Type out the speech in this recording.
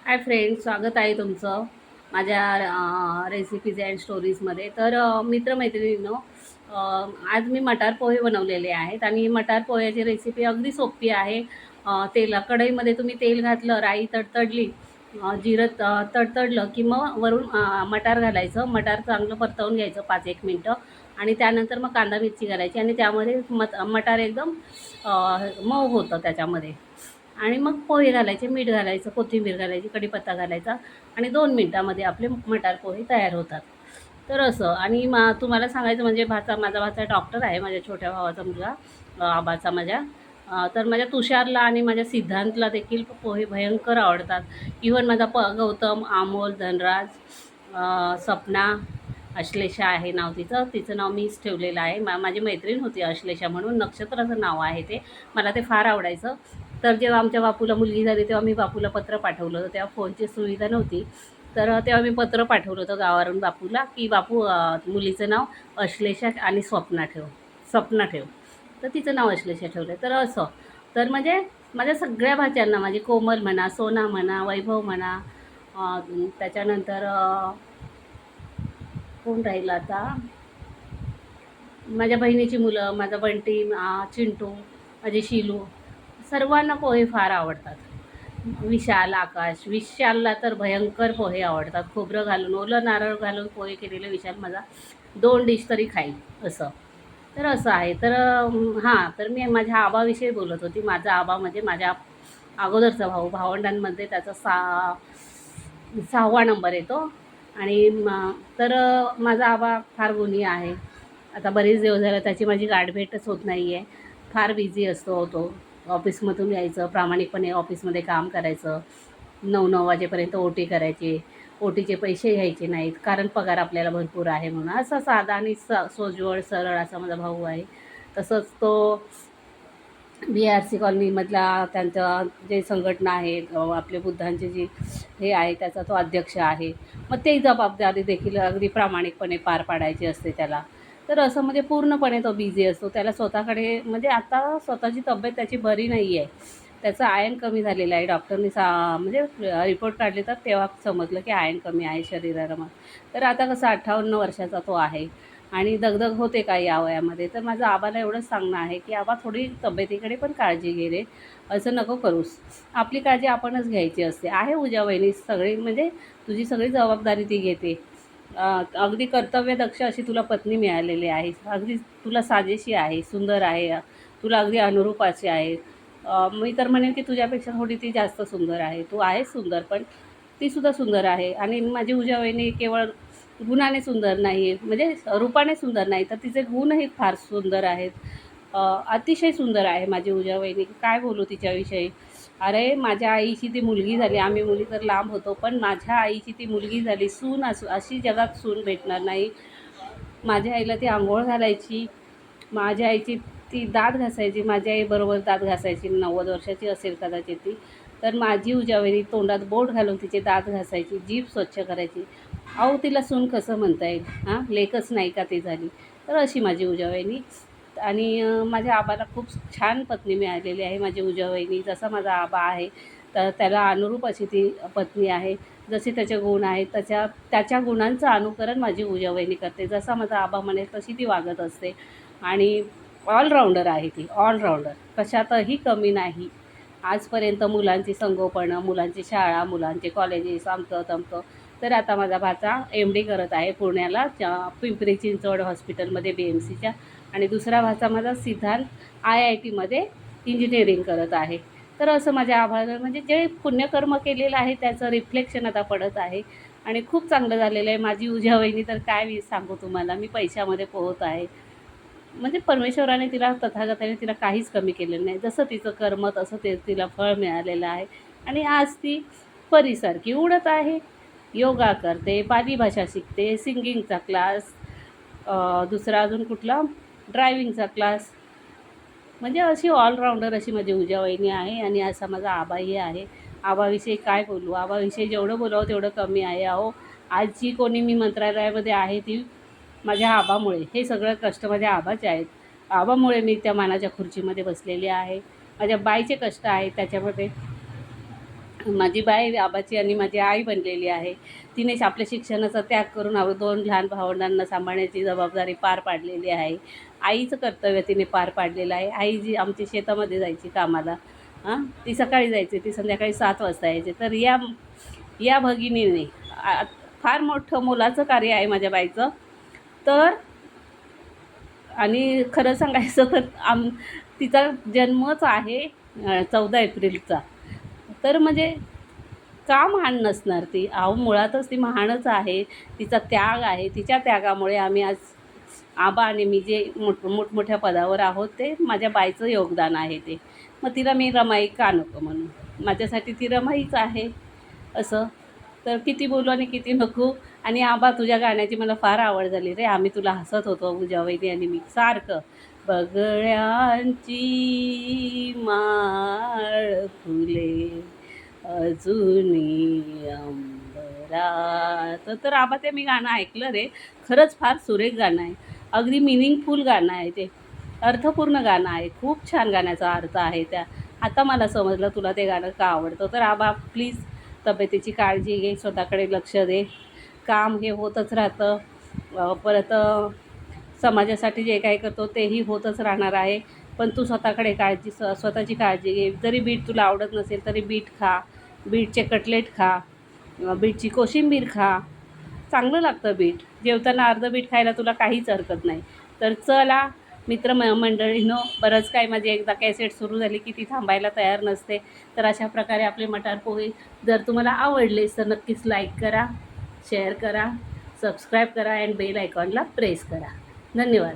Hi friends, स्वागत आहे तुमचं माझ्या रेसिपीज अँड स्टोरीजमध्ये. तर मित्रमैत्रिणींनो, आज मी मटार पोहे बनवलेले आहेत आणि मटार पोह्याची रेसिपी अगदी सोपी आहे. कढईमध्ये तुम्ही तेल घातलं, राई तडतडली, जिरं तडतडलं की मग वरून मटार घालायचं. मटार चांगलं परतवून घ्यायचं 5-1 मिनटं आणि त्यानंतर मग कांदा मिरची घालायची आणि त्यामध्ये मटार एकदम मऊ होतं त्याच्यामध्ये. आणि मग पोहे घालायचे, मीठ घालायचं, कोथिंबीर घालायची, कढीपत्ता घालायचा आणि 2 मिनटामध्ये आपले मटार पोहे तयार होतात. तर असं. आणि तुम्हाला सांगायचं म्हणजे माझा भाचा डॉक्टर आहे, माझ्या छोट्या भावाचा मुलगा, आबाचा माझ्या. तर माझ्या तुषारला आणि माझ्या सिद्धांतला देखील पोहे भयंकर आवडतात. इव्हन माझा गौतम, अमोल, धनराज, सपना, अश्लेषा आहे नाव तिचं. तिचं नाव मीच ठेवलेलं आहे. माझी मैत्रीण होती अश्लेषा म्हणून, नक्षत्राचं नाव आहे ते. मला ते फार आवडायचं. तर जेव्हा आमच्या बापूला मुलगी झाली तेव्हा मी बापूला पत्र पाठवलं होतं. तेव्हा फोनची सुविधा नव्हती. तर तेव्हा मी पत्र पाठवलं होतं गावावरून बापूला, की बापू, मुलीचं नाव अश्लेषा आणि सपना ठेव. तर तिचं नाव अश्लेषा ठेवलं. तर असं. तर म्हणजे माझ्या सगळ्या भाच्यांना, माझी कोमल म्हणा, सोना म्हणा, वैभव म्हणा, त्याच्यानंतर कोण राहिलं आता, माझ्या बहिणीची मुलं, माझा बंटी, चिंटू, माझी शिलू, सर्वांना पोहे फार आवडतात. विशालला तर भयंकर पोहे आवडतात. खोबरं घालून, ओलं नारळ घालून पोहे केलेले विशाल माझा 2 डिश तरी खाईल असं. तर असं आहे. तर हां, तर मी माझ्या आबाविषयी बोलत होती. माझा आबा म्हणजे माझ्या अगोदरचा भाऊ. भावंडांमध्ये त्याचा 6वा नंबर येतो. आणि तर माझा आबा फार गुणी आहे. आता बरेच दिवस झाले त्याची माझी गाठभेटच होत नाही आहे. फार बिझी असतो तो. ऑफिसमधून यायचं, प्रामाणिकपणे ऑफिसमध्ये काम करायचं, 9-9 वाजेपर्यंत ओटी करायची. ओटीचे पैसे घ्यायचे नाहीत, कारण पगार आपल्याला भरपूर आहे म्हणून. असा साधा आणि सोज्वळ सरळ असा माझा भाऊ आहे. तसंच तो BRC कॉलनीमधला त्यांचा जे संघटना आहे, आपले बुद्धांचे जे हे आहे, त्याचा तो अध्यक्ष आहे. मग ते जबाबदारी देखील अगदी प्रामाणिकपणे पार पाडायची असते त्याला. तर असं म्हणजे पूर्णपणे तो बिझी असतो. त्याला स्वतःकडे म्हणजे आता स्वतःची तब्येत त्याची बरी नाही आहे. त्याचं आयर्न कमी झालेलं आहे. डॉक्टरनी म्हणजे रिपोर्ट काढले तर तेव्हा समजलं की आयर्न कमी आहे शरीराला. तर आता कसं 58 वर्षाचा तो आहे आणि दगदग होते का या वयामध्ये. तर माझं आबाला एवढंच सांगणं आहे की आबा, थोडी तब्येतीकडे पण काळजी घे रे, असं नको करूस. आपली काळजी आपणच घ्यायची असते. आहे उजा वहिनी सगळी, म्हणजे तुझी सगळी जबाबदारी ती घेते. अगदी कर्तव्यदक्ष अशी तुला पत्नी मिळालेली आहे. अगदी तुला साजेशी आहे, सुंदर आहे, तुला अगदी अनुरूपाची आहे. मी तर म्हणेन की तुझ्यापेक्षा थोडी ती जास्त सुंदर आहे. तू आहेस सुंदर, पण तीसुद्धा सुंदर आहे. आणि माझी उजा वहिनी केवळ गुणाने सुंदर नाही, म्हणजे रूपाने सुंदर नाही, तर तिचे गुणही फार सुंदर आहेत. अतिशय सुंदर आहे माझी उजा वहिनी. काय बोलू तिच्याविषयी. अरे, माझ्या आईची ती मुलगी झाली. आम्ही मुली तर लांब होतो, पण माझ्या आईची ती मुलगी झाली. सून अशी जगात सून भेटणार नाही. माझ्या आईला ती अंघोळ घालायची, माझ्या आईची ती दात घासायची, माझ्या आईबरोबर दात घासायची. 90 वर्षाची असेल कदाचित ती. तर माझी उजावणी तोंडात बोट घालून तिचे दात घासायची, जीभ स्वच्छ करायची. अहो, तिला सून कसं म्हणता येईल? हां, लेकच नाही का ती झाली. तर अशी माझी उजावणी. आणि माझ्या आबाला खूप छान पत्नी मिळालेली आहे माझी उजावणी. जसा माझा आबा आहे तर त्याला अनुरूप अशी ती पत्नी आहे. जसे त्याचे गुण आहेत त्याच्या गुणांचं अनुकरण माझी उजावणी करते. जसा माझा आबा म्हणेल तशी ती वागत असते. आणि ऑलराऊंडर आहे ती, ऑलराऊंडर, कशातही कमी नाही. आजपर्यंत मुलांची संगोपनं, मुलांची शाळा, मुलांचे कॉलेजेस, अमकं तमकं. तर आता माझा भाचा MD करत आहे पुण्याला, पिंपरी चिंचवड हॉस्पिटलमध्ये BMCच्या. आणि दुसरा भाचा माझा सिद्धांत IITमध्ये इंजिनिअरिंग करत आहे. तर असं माझ्या आभार, म्हणजे जे पुण्यकर्म केलेलं आहे त्याचं रिफ्लेक्शन आता पडत आहे आणि खूप चांगलं झालेलं आहे. माझी उजा वहिनी तर काय मी सांगू तुम्हाला, मी पैशामध्ये पोहत आहे. म्हणजे परमेश्वराने तिला, तथागताने तिला काहीच कमी केलेलं नाही. जसं तिचं कर्म तसं ते तिला फळ मिळालेलं आहे. आणि आज ती परीसारखी उडत आहे, योगा करते, पाली भाषा शिकते, सिंगिंगचा क्लास, दुसरा अजून कुठला, ड्रायव्हिंगचा क्लास. म्हणजे अशी ऑलराऊंडर अशी माझी उजावहिनी आहे. आणि असा माझा आबाही आहे. आबाविषयी काय बोलू, आबाविषयी जेवढं बोलावं तेवढं कमी आहे. अहो, आज जी कोणी मी मंत्रालयामध्ये आहे ती माझ्या आबामुळे. हे सगळं कष्ट माझ्या आबाचे आहेत. आबामुळे मी त्या मानाच्या खुर्चीमध्ये बसलेली आहे. माझ्या बाईचे कष्ट आहेत त्याच्यामध्ये. माझी बाई आबाची आणि माझी आई बनलेली आहे. तिनेच आपल्या शिक्षणाचा त्याग करून 2 लहान भावंडांना सांभाळण्याची जबाबदारी पार पाडलेली आहे. आईचं कर्तव्य तिने पार पाडलेलं आहे. आई जी आमची शेतामध्ये जायची कामाला, ती सकाळी जायची, ती संध्याकाळी 7 वाजता यायची. तर या भगिनीने फार मोठं मोलाचं कार्य आहे माझ्या बाईचं. तर आणि खरं सांगायचं तर तिचा जन्मच आहे 14 एप्रिलचा. तर म्हणजे का महान नसणार ती? अहो मुळातच ती महानच आहे. तिचा त्याग आहे. तिच्या त्यागामुळे आम्ही आज आबा आणि मी जे मोठमोठ्या पदावर आहोत ते माझ्या बाईचं योगदान आहे ते. मग तिला मी रमाई का नको म्हणून? माझ्यासाठी ती रमाईच आहे असं. तर किती बोलू आणि किती नको. आणि आबा तुझ्या गाण्याची मला फार आवड झाली रे. आम्ही तुला हसत होतो पूजा वहिनी आणि मी सारखं. बगळ्यांची माळ फुले अजूनी अंबरात. तर आबा ते मी गाणं ऐकलं रे. खरंच फार सुरेख गाणं आहे. अगदी मिनिंगफुल गाणं आहे ते. अर्थपूर्ण गाणं आहे. खूप छान गाण्याचा अर्थ आहे त्या. आता मला समजलं तुला ते गाणं का आवडतं. तर आबा प्लीज तब्येतीची काळजी घे, स्वतःकडे लक्ष दे. काम हे होतच राहतं. परत समाजासाठी जे काही करतो तेही होतच राहणार आहे. पण तू स्वतःकडे स्वतःची काळजी घे. जरी बीट तुला आवडत नसेल तरी बीट खा, बीटचे कटलेट खा, बीटची कोशिंबीर खा. चांगलं लागतं बीट. जेवताना अर्धं बीट खायला तुला काहीच हरकत नाही. तर चला मंडळींनो, बरंच काय माझी एकदा कॅसेट सुरू झाली की ती थांबायला तयार नसते. तर अशा प्रकारे आपले मटार पोहे जर तुम्हाला आवडलेस तर नक्कीच लाईक करा, शेअर करा, सबस्क्राईब करा आणि बेल आयकॉनला प्रेस करा. धन्यवाद.